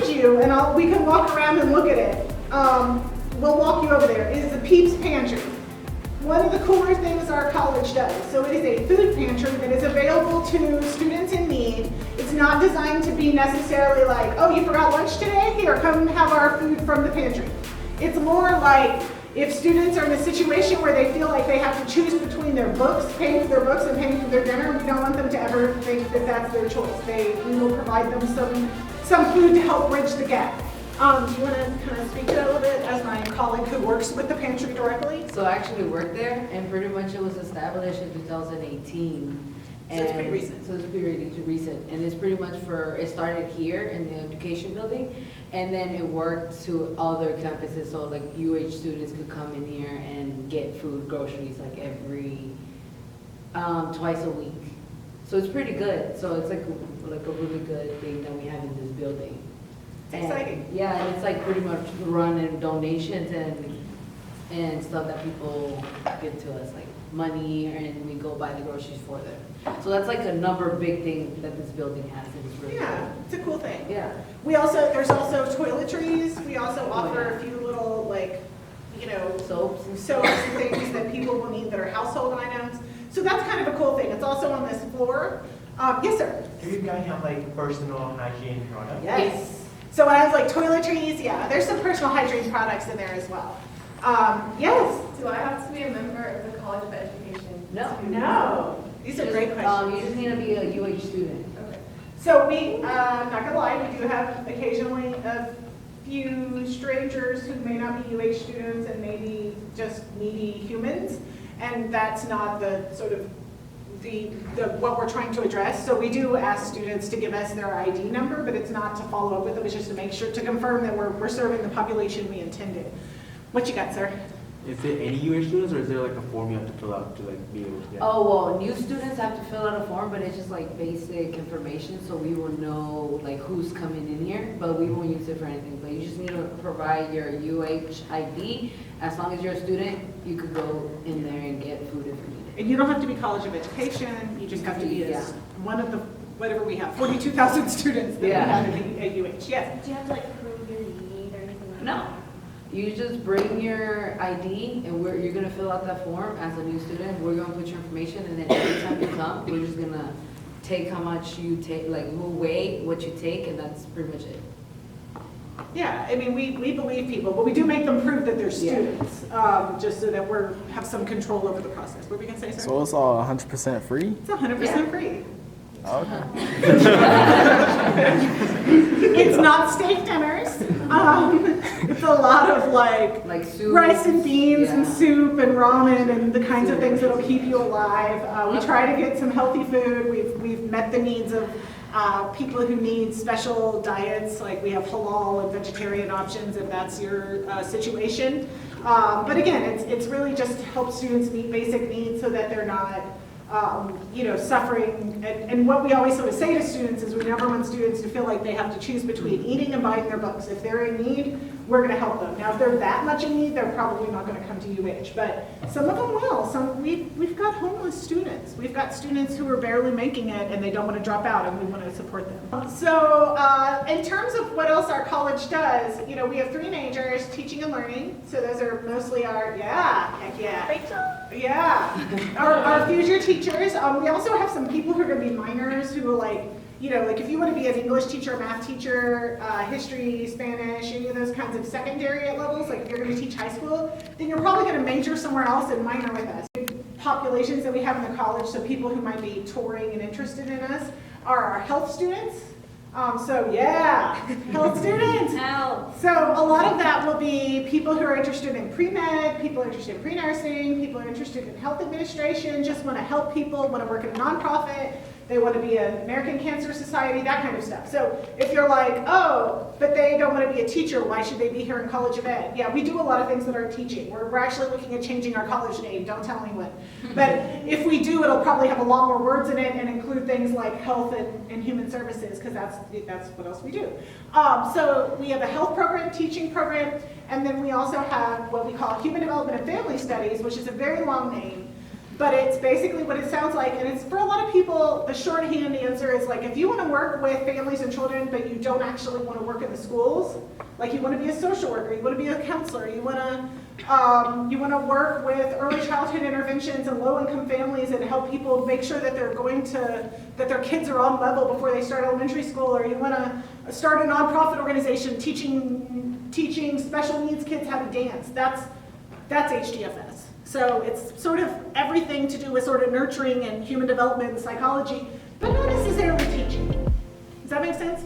you, and we can walk around and look at it. We'll walk you over there, is the Peeps Pantry. One of the cooler things our college does. So it is a food pantry that is available to students in need. It's not designed to be necessarily like, oh, you forgot lunch today? Here, come have our food from the pantry. It's more like if students are in a situation where they feel like they have to choose between their books, paying for their books and paying for their dinner, we don't want them to ever think that that's their choice. We will provide them some food to help bridge the gap. Do you want to kind of speak to that a little bit as my colleague who works with the pantry directly? So I actually worked there, and pretty much it was established in 2018. So it's pretty recent. So it's pretty recent, and it's pretty much it started here in the education building, and then it worked to other campuses, so like UH students could come in here and get food, groceries, like every, twice a week. So it's pretty good, so it's like a really good thing that we have in this building. It's exciting. Yeah, and it's like pretty much run in donations and stuff that people give to us, like money, and we go buy the groceries for them. So that's like another big thing that this building has. And it's really Yeah, it's a cool thing. Yeah. There's also toiletries. We also offer a few little, like, Soaps and things that people will need that are household items. So that's kind of a cool thing. It's also on this floor. Yes, sir. Do you guys have like personal hygiene products? Yes. So when I was like toiletries, yeah, there's some personal hygiene products in there as well. Yes. Do I have to be a member of the College of Education? No. These are great questions. You just need to be a UH student. Okay. So not gonna lie, we do have occasionally a few strangers who may not be UH students and maybe just needy humans, and that's not the sort of what we're trying to address. So we do ask students to give us their ID number, but it's not to follow up with them, it's just to make sure, to confirm that we're serving the population we intended. What you got, sir? Is it any UH students, or is there like a form you have to fill out to like be able to get? Oh, well, new students have to fill out a form, but it's just like basic information, so we will know like who's coming in here, but we won't use it for anything. But you just need to provide your UH ID. As long as you're a student, you could go in there and get food if you need it. And you don't have to be College of Education, you just have to be one of the, whatever we have, 42,000 students that we have at UH, yes. Do you have to like prove your need or anything like No. that? You just bring your ID, and you're gonna fill out that form as a new student. We're gonna put your information, and then every time you come, we're just gonna take how much you take, like we'll weigh what you take, and that's pretty much it. Yeah, I mean, we believe people, but we do make them prove that they're students, just so that have some control over the process. What were we gonna say, sir? So it's all 100% free? It's 100% free. Okay. It's not steak dinners. It's a lot of like soup, rice and beans and yeah. soup and ramen and the kinds of things that'll keep you alive. We try to get some healthy food. We've met the needs of people who need special diets, like we have halal and vegetarian options if that's your situation. But again, it's really just to help students meet basic needs so that they're not suffering. And what we always sort of say to students is we never want students to feel like they have to choose between eating and buying their books. If they're in need, we're going to help them. Now, if they're that much in need, they're probably not going to come to UH, but some of them will. We've got homeless students. We've got students who are barely making it and they don't want to drop out, and we want to support them. So in terms of what else our college does, we have 3 majors, teaching and learning. So those are mostly heck yeah. Rachel? Yeah, our future teachers. We also have some people who are going to be minors who are like if you want to be an English teacher, math teacher, history, Spanish, any of those kinds of secondary levels, like if you're going to teach high school, then you're probably going to major somewhere else and minor with us. Populations that we have in the college, so people who might be touring and interested in us, are our health students. Health students. Health. So a lot of that will be people who are interested in pre-med, people interested in pre-nursing, people are interested in health administration, just want to help people, want to work in a nonprofit, they want to be an American Cancer Society, that kind of stuff. So if you're like, oh, but they don't want to be a teacher, why should they be here in College of Ed? Yeah, we do a lot of things that aren't teaching. We're actually looking at changing our college name, don't tell anyone. But if we do, it'll probably have a lot more words in it and include things like health and human services, because that's what else we do. So we have a health program, teaching program, and then we also have what we call Human Development and Family Studies, which is a very long name. But it's basically what it sounds like, and it's for a lot of people, the shorthand answer is like, if you want to work with families and children, but you don't actually want to work in the schools, like you want to be a social worker, you want to be a counselor, you want to work with early childhood interventions and low-income families and help people make sure that that their kids are on level before they start elementary school, or you want to start a nonprofit organization teaching special needs kids how to dance. That's HDFS. So it's sort of everything to do with sort of nurturing and human development and psychology, but not necessarily teaching. Does that make sense?